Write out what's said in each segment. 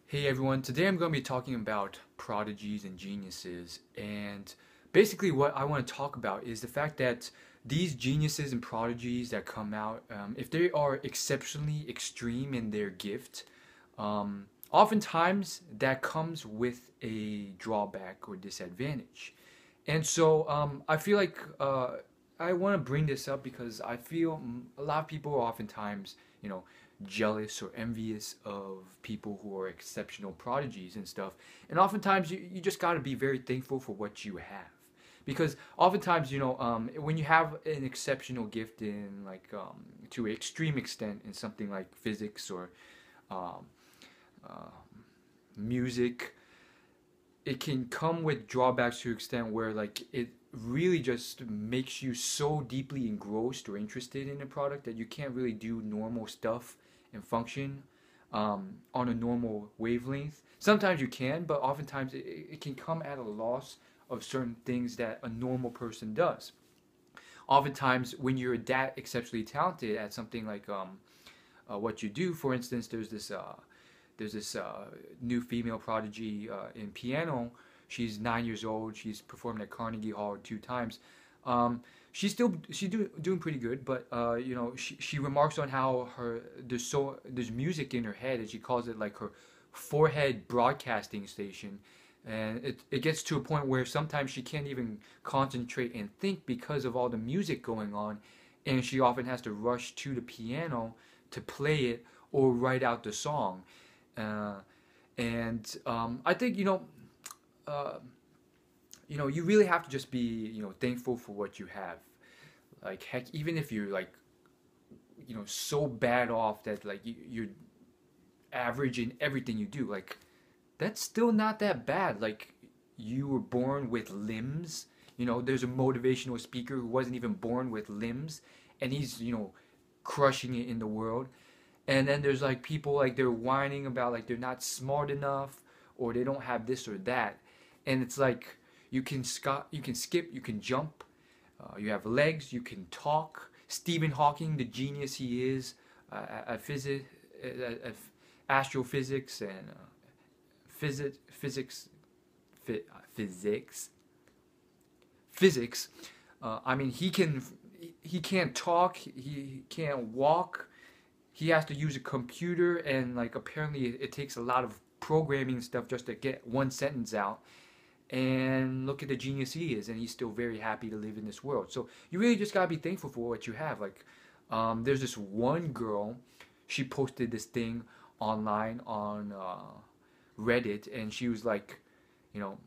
Hey everyone, today I'm going to be talking about prodigies and geniuses. And basically, what I want to talk about is the fact that these geniuses and prodigies that come out, if they are exceptionally extreme in their gift, oftentimes that comes with a drawback or disadvantage. And so I feel like I want to bring this up because I feel a lot of people are oftentimes, jealous or envious of people who are exceptional prodigies and stuff. And oftentimes you just got to be very thankful for what you have. Because oftentimes, when you have an exceptional gift in, to an extreme extent in something like physics or um, uh, music, it can come with drawbacks to an extent where like it really just makes you so deeply engrossed or interested in a product that you can't really do normal stuff and function on a normal wavelength. Sometimes you can, but oftentimes it can come at a loss of certain things that a normal person does. Oftentimes, when you're that exceptionally talented at something like what you do, for instance, there's this new female prodigy in piano. She's 9 years old. She's performed at Carnegie Hall 2 times. She's doing pretty good, but she remarks on how there's music in her head, and she calls it like her forehead broadcasting station, and it gets to a point where sometimes she can't even concentrate and think because of all the music going on, and she often has to rush to the piano to play it or write out the song. uh, and I think uh, you really have to just be thankful for what you have. Like heck, even if you're like so bad off that like you're average in everything you do, like that's still not that bad. Like you were born with limbs. There's a motivational speaker who wasn't even born with limbs, and he's crushing it in the world. And then there's like people like they're whining about like they're not smart enough or they don't have this or that, and it's like you can skip, you can jump, you have legs, you can talk. Stephen Hawking, the genius he is at astrophysics and physics, physics, physics. I mean, he can't talk, he can't walk, he has to use a computer, and like apparently it takes a lot of programming stuff just to get one sentence out. And look at the genius he is, and he's still very happy to live in this world. So you really just gotta be thankful for what you have. Like there's this one girl, she posted this thing online on Reddit, and she was like, you know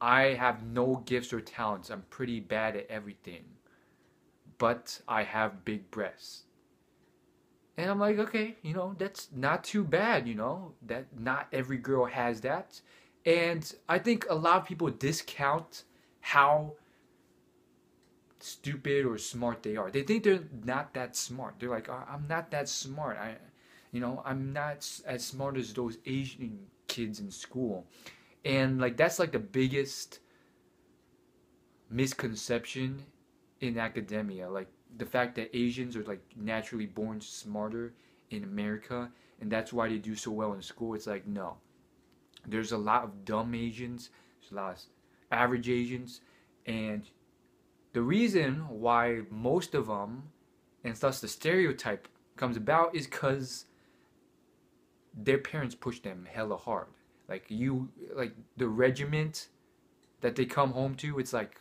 I have no gifts or talents, I'm pretty bad at everything, but I have big breasts. And I'm like, okay, that's not too bad, that not every girl has that. And I think a lot of people discount how stupid or smart they are. They think they're not that smart. They're like, "Oh, I'm not that smart. I'm not as smart as those Asian kids in school." And like that's like the biggest misconception in academia. Like the fact that Asians are like naturally born smarter in America, and that's why they do so well in school. It's like, no. There's a lot of dumb Asians, there's a lot of average Asians, and the reason why most of them, and thus the stereotype comes about, is because their parents push them hella hard. Like the regiment that they come home to, it's like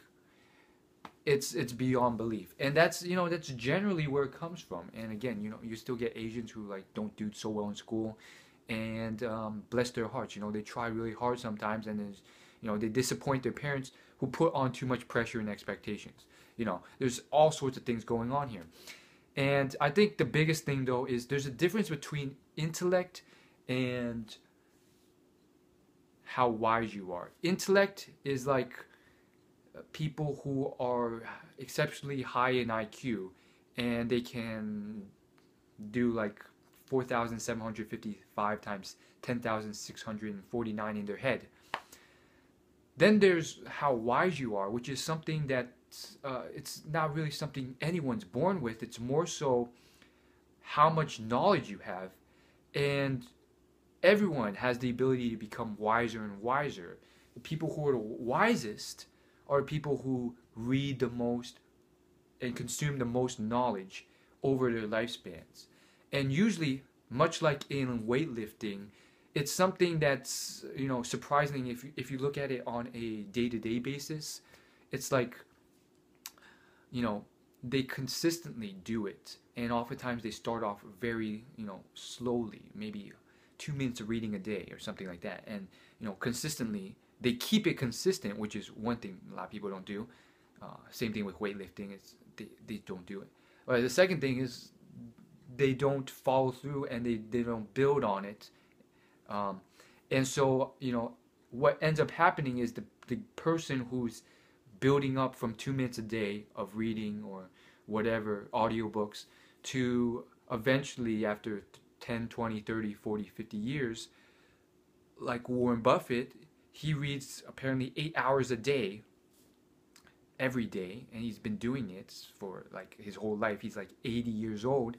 it's beyond belief, and that's generally where it comes from. And again, you still get Asians who like don't do so well in school, and bless their hearts, they try really hard sometimes, and then they disappoint their parents who put on too much pressure and expectations. There's all sorts of things going on here, and I think the biggest thing though is there's a difference between intellect and how wise you are. Intellect is like people who are exceptionally high in IQ, and they can do like 4,755 times 10,649 in their head. Then there's how wise you are, which is something that it's not really something anyone's born with. It's more so how much knowledge you have. And everyone has the ability to become wiser and wiser. The people who are the wisest are people who read the most and consume the most knowledge over their lifespans. And usually, much like in weightlifting, it's something that's, surprising if you look at it on a day-to-day basis. It's like, you know, they consistently do it, and oftentimes they start off very, slowly, maybe 2 minutes of reading a day or something like that, and consistently they keep it consistent, which is one thing a lot of people don't do. Same thing with weightlifting; they don't do it. But the second thing is they don't follow through, and they don't build on it, and so what ends up happening is the person who's building up from 2 minutes a day of reading or whatever audiobooks to eventually after 10, 20, 30, 40, 50 years, like Warren Buffett, he reads apparently 8 hours a day every day, and he's been doing it for like his whole life. He's like 80 years old.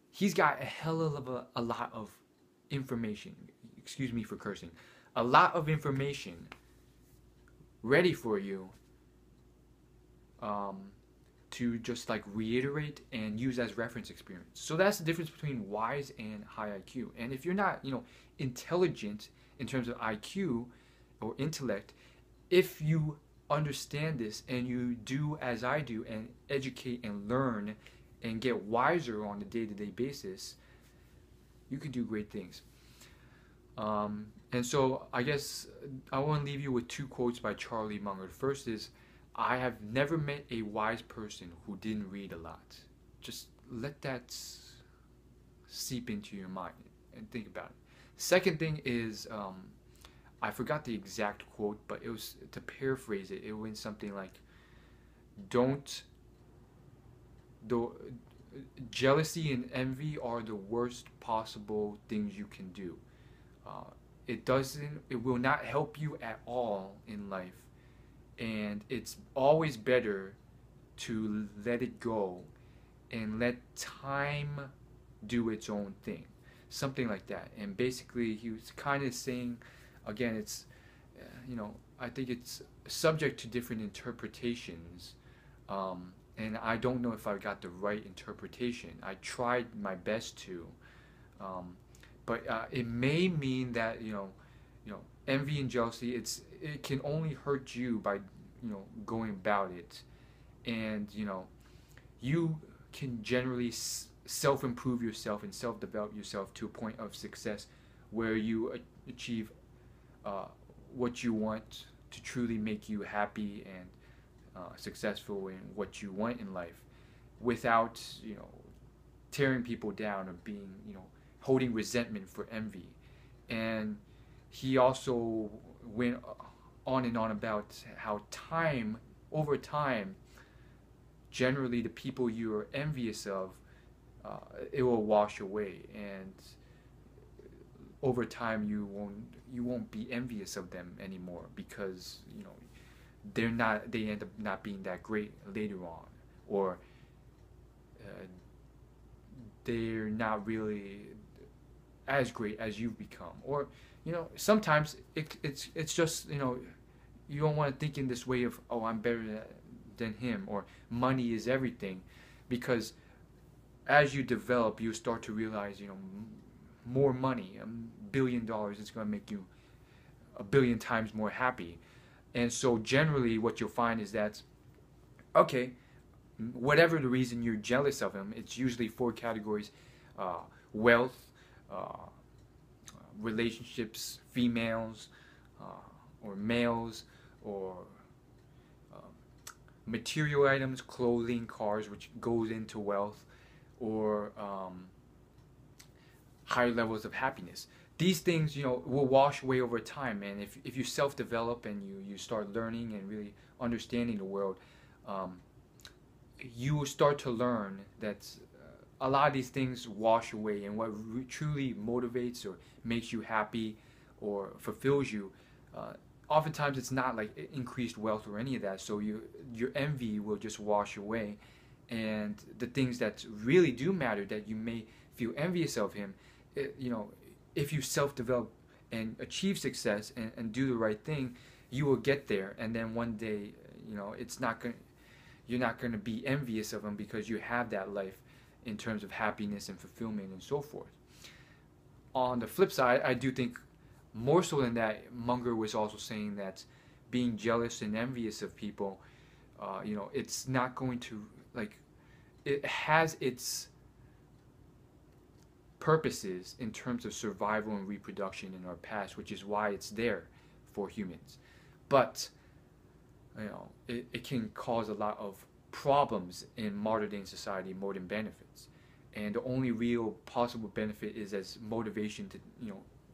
He's got a hell of a lot of information, excuse me for cursing, a lot of information ready for you to just like reiterate and use as reference experience. So that's the difference between wise and high IQ. And if you're not, intelligent in terms of IQ or intellect, if you understand this and you do as I do and educate and learn and get wiser on a day-to-day basis, you can do great things. And so I guess I want to leave you with two quotes by Charlie Munger. The first is, I have never met a wise person who didn't read a lot. Just let that seep into your mind and think about it. Second thing is, I forgot the exact quote, but it was, to paraphrase it, it went something like, jealousy and envy are the worst possible things you can do. It will not help you at all in life, and it's always better to let it go and let time do its own thing, something like that. And basically he was kind of saying, again, it's I think it's subject to different interpretations, and I don't know if I got the right interpretation. I tried my best to, but it may mean that envy and jealousy, it can only hurt you by going about it, and you can generally self-improve yourself and self-develop yourself to a point of success where you achieve what you want to truly make you happy and successful in what you want in life, without tearing people down or being holding resentment for envy. And he also went on and on about how over time, generally the people you are envious of, it will wash away, and over time you won't be envious of them anymore, because they end up not being that great later on, or they're not really as great as you've become. Or sometimes it's just you don't want to think in this way of, oh, I'm better than him, or money is everything, because as you develop, you start to realize more money, $1 billion, is going to make you 1,000,000,000 times more happy. And so generally what you'll find is that, okay, whatever the reason you're jealous of him, it's usually 4 categories: wealth, relationships, females, or males, or material items, clothing, cars, which goes into wealth, or higher levels of happiness. These things, will wash away over time, and if you self-develop and you start learning and really understanding the world, you will start to learn that a lot of these things wash away, and what truly motivates or makes you happy or fulfills you, oftentimes it's not like increased wealth or any of that. So your envy will just wash away, and the things that really do matter, that you may feel envious of him, if you self-develop and achieve success and do the right thing, you will get there. And then one day, it's not going you're not going to be envious of them because you have that life in terms of happiness and fulfillment and so forth. On the flip side, I do think more so than that, Munger was also saying that being jealous and envious of people, it's not going to, like, it has its purposes in terms of survival and reproduction in our past, which is why it's there for humans. But it can cause a lot of problems in modern day society more than benefits. And the only real possible benefit is as motivation to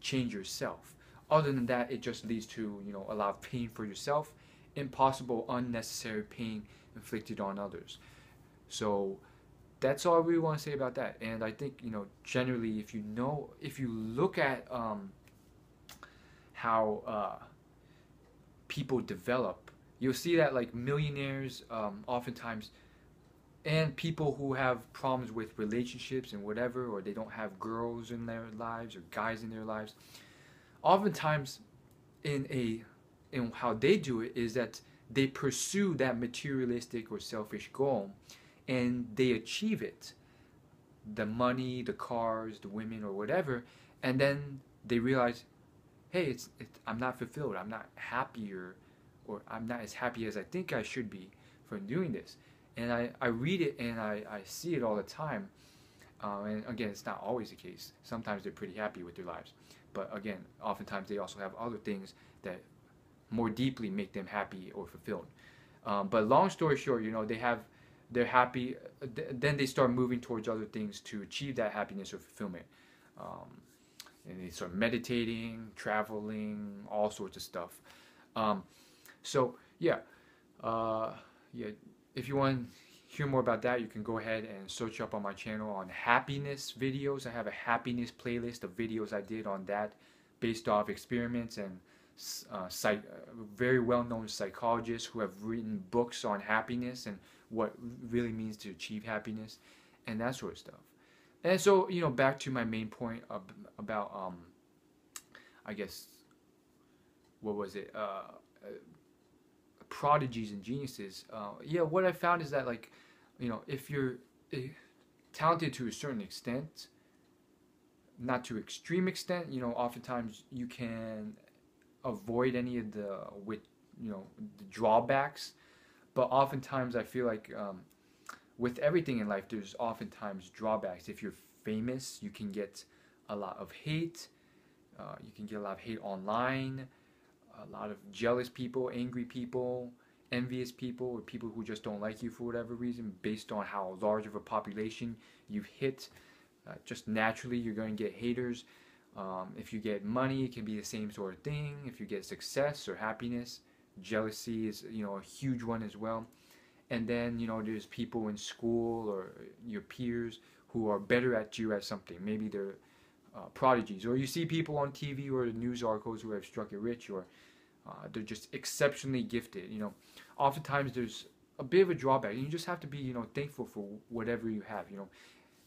change yourself. Other than that, it just leads to a lot of pain for yourself, impossible unnecessary pain inflicted on others. So that's all I really want to say about that. And I think generally, if you look at how people develop, you'll see that like millionaires oftentimes, and people who have problems with relationships and whatever, or they don't have girls in their lives or guys in their lives, oftentimes in how they do it is that they pursue that materialistic or selfish goal and they achieve it, the money, the cars, the women, or whatever, and then they realize, hey, I'm not fulfilled, I'm not happier, or I'm not as happy as I think I should be from doing this. And I read it and I see it all the time. And again, it's not always the case. Sometimes they're pretty happy with their lives. But again, oftentimes they also have other things that more deeply make them happy or fulfilled. But long story short, they're happy. Then they start moving towards other things to achieve that happiness or fulfillment. And they start meditating, traveling, all sorts of stuff. If you want to hear more about that, you can go ahead and search up on my channel on happiness videos. I have a happiness playlist of videos I did on that based off experiments and very well-known psychologists who have written books on happiness and what really means to achieve happiness and that sort of stuff. And so, back to my main point about, I guess, what was it? Prodigies and geniuses. What I found is that, like, if you're talented to a certain extent, not to extreme extent, oftentimes you can avoid any of the drawbacks. But oftentimes I feel like with everything in life, there's oftentimes drawbacks. If you're famous, you can get a lot of hate. You can get a lot of hate online. A lot of jealous people, angry people, envious people, or people who just don't like you for whatever reason based on how large of a population you've hit. Just naturally, you're going to get haters. If you get money, it can be the same sort of thing. If you get success or happiness, jealousy is a huge one as well. And then there's people in school or your peers who are better at you at something. Maybe they're prodigies, or you see people on TV or the news articles who have struck it rich, or they're just exceptionally gifted. Oftentimes there's a bit of a drawback. You just have to be thankful for whatever you have.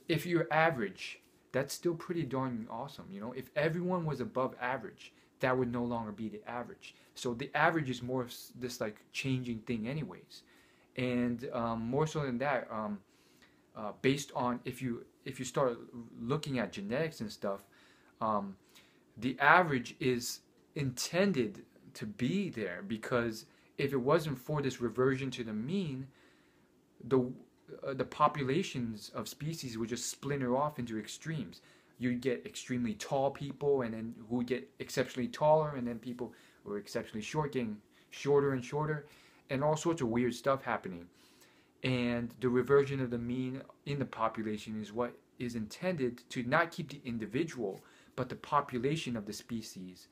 If you're average, that's still pretty darn awesome. If everyone was above average, that would no longer be the average. So the average is more of this like changing thing anyways. And more so than that, based on if you start looking at genetics and stuff, the average is intended to be there, because if it wasn't for this reversion to the mean, the populations of species would just splinter off into extremes. You'd get extremely tall people, and then who would get exceptionally taller, and then people who are exceptionally short getting shorter and shorter, and all sorts of weird stuff happening. And the reversion of the mean in the population is what is intended to not keep the individual, but the population of the species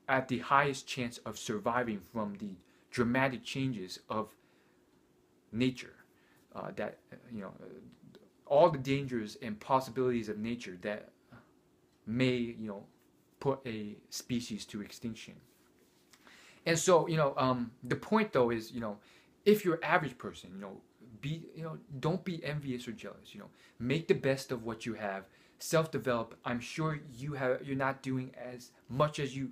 at the highest chance of surviving from the dramatic changes of nature. All the dangers and possibilities of nature that may, put a species to extinction. And so, the point though is, if you're an average person, don't be envious or jealous. Make the best of what you have. self-develop, I'm sure you're not doing as much as you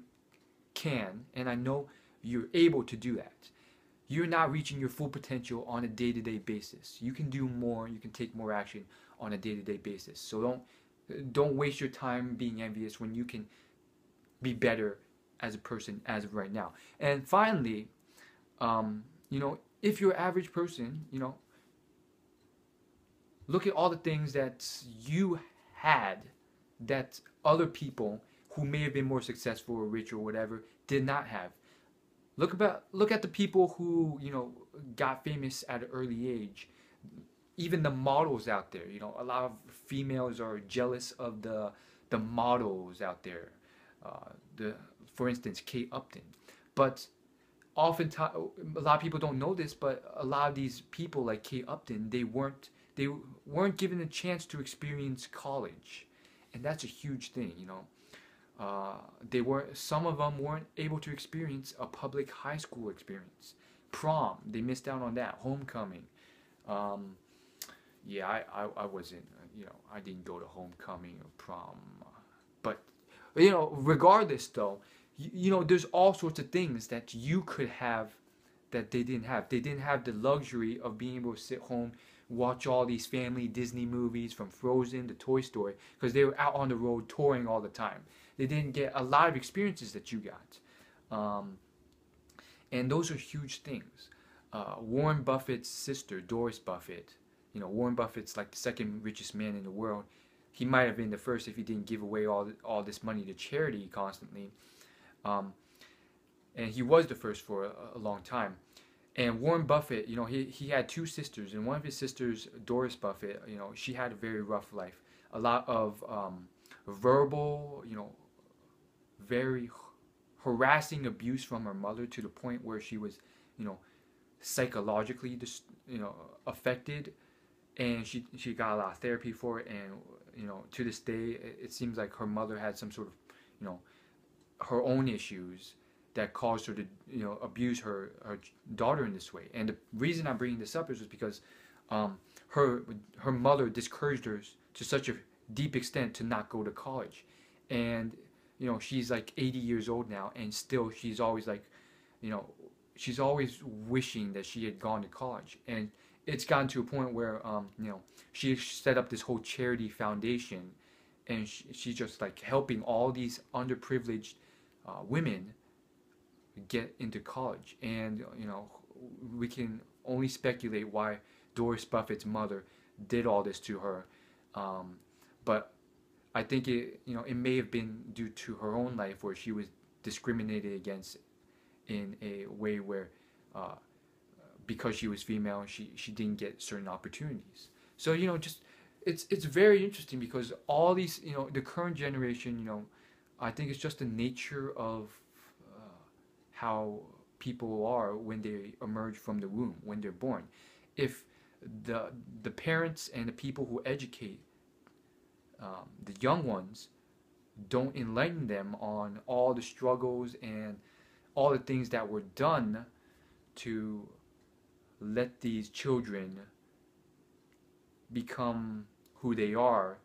can, and I know you're able to do that. You're not reaching your full potential on a day-to-day basis. You can do more, you can take more action on a day-to-day basis. So don't waste your time being envious when you can be better as a person as of right now. And finally, if you're an average person, look at all the things that you had that other people who may have been more successful or rich or whatever did not have. Look at the people who got famous at an early age. Even the models out there, a lot of females are jealous of the models out there. For instance, Kate Upton. But oftentimes, a lot of people don't know this, but a lot of these people like Kate Upton, they weren't given a chance to experience college, and that's a huge thing. Some of them weren't able to experience a public high school experience. Prom, they missed out on that. Homecoming. Yeah, I wasn't, I didn't go to homecoming or prom. But, regardless though, there's all sorts of things that you could have that they didn't have. They didn't have the luxury of being able to sit home, watch all these family Disney movies from Frozen to Toy Story, because they were out on the road touring all the time. They didn't get a lot of experiences that you got. And those are huge things. Warren Buffett's sister, Doris Buffett, Warren Buffett's like the second richest man in the world. He might have been the first if he didn't give away all this money to charity constantly. And he was the first for a long time. And Warren Buffett, he had two sisters, and one of his sisters, Doris Buffett, she had a very rough life. A lot of verbal, very harassing abuse from her mother, to the point where she was, psychologically affected, and she got a lot of therapy for it. And to this day, it seems like her mother had some sort of her own issues that caused her to abuse her daughter in this way. And the reason I'm bringing this up is because her mother discouraged her to such a deep extent to not go to college. And she's like 80 years old now, and still she's always like, she's always wishing that she had gone to college. And it's gotten to a point where she set up this whole charity foundation, and she's just like helping all these underprivileged women get into college. And we can only speculate why Doris Buffett's mother did all this to her, but I think it may have been due to her own life, where she was discriminated against in a way where because she was female, she didn't get certain opportunities. So just it's very interesting, because all these the current generation, I think it's just the nature of how people are when they emerge from the womb, when they're born. If the parents and the people who educate the young ones don't enlighten them on all the struggles and all the things that were done to let these children become who they are,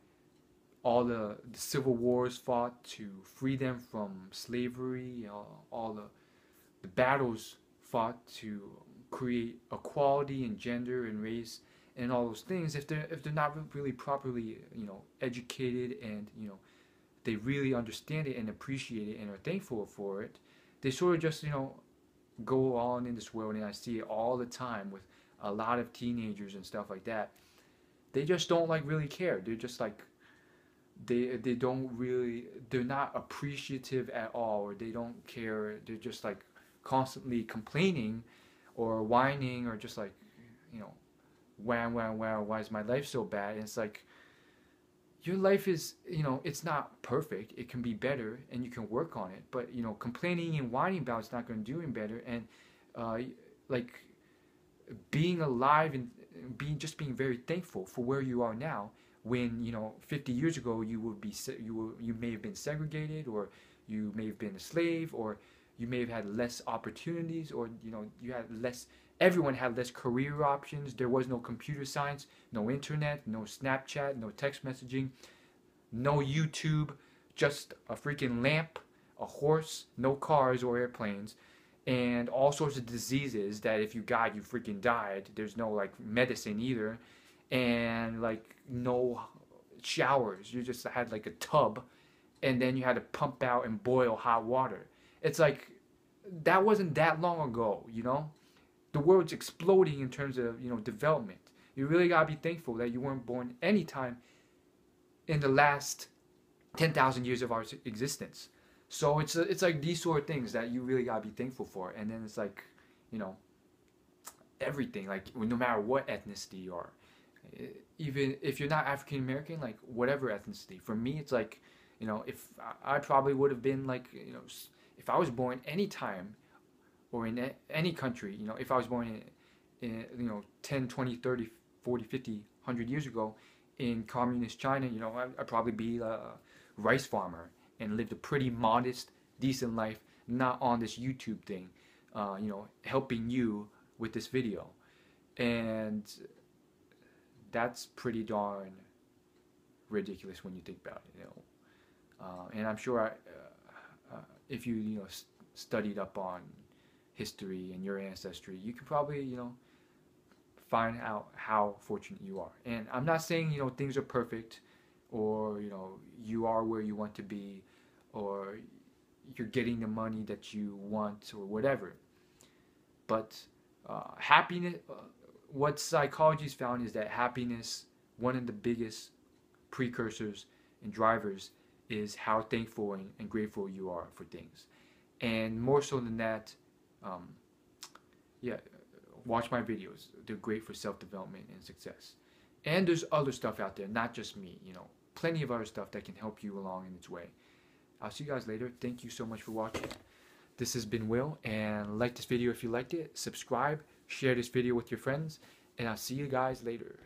all the civil wars fought to free them from slavery, all the battles fought to create equality in gender and race and all those things, if they're not really properly educated, and they really understand it and appreciate it and are thankful for it, they sort of just go on in this world. And I see it all the time with a lot of teenagers and stuff like that. They just don't really care. They're just like, they're not appreciative at all, or they don't care. They're just like constantly complaining or whining, or just like wow, why is my life so bad? And it's like, your life is, it's not perfect. It can be better, and you can work on it. But complaining and whining about it's not going to do any better. And like being alive and being very thankful for where you are now, when 50 years ago you may have been segregated, or you may have been a slave, or you may have had less opportunities, or you had less. Everyone had less career options. There was no computer science, no internet, no Snapchat, no text messaging. no YouTube, just a freaking lamp, a horse, no cars or airplanes, and all sorts of diseases that if you got, you freaking died. There's no like medicine either, and like no showers. You just had like a tub, and then you had to pump out and boil hot water. It's like that wasn't that long ago, you know? The world's exploding in terms of, you know, development. You really gotta be thankful that you weren't born anytime in the last 10,000 years of our existence. So it's like these sort of things that you really gotta be thankful for. And then it's like, you know, everything, like no matter what ethnicity you are, even if you're not African American, like whatever ethnicity. For me, it's like, you know, if I probably would have been like, you know, if I was born anytime or in any country, you know, if I was born in you know, 10, 20, 30, 40, 50, 100 years ago in communist China, you know, I'd probably be a rice farmer and lived a pretty modest, decent life, not on this YouTube thing, you know, helping you with this video. And that's pretty darn ridiculous when you think about it, you know. And I'm sure if you, you know, studied up on history and your ancestry, you could probably, you know, find out how fortunate you are. And I'm not saying, you know, things are perfect, or, you know, you are where you want to be, or you're getting the money that you want, or whatever. But happiness, what psychology's found is that happiness, one of the biggest precursors and drivers, is how thankful and grateful you are for things. And more so than that, yeah, watch my videos. They're great for self-development and success. And there's other stuff out there, not just me, you know, plenty of other stuff that can help you along in its way. I'll see you guys later. Thank you so much for watching. This has been Will, and like this video if you liked it, subscribe, share this video with your friends, and I'll see you guys later.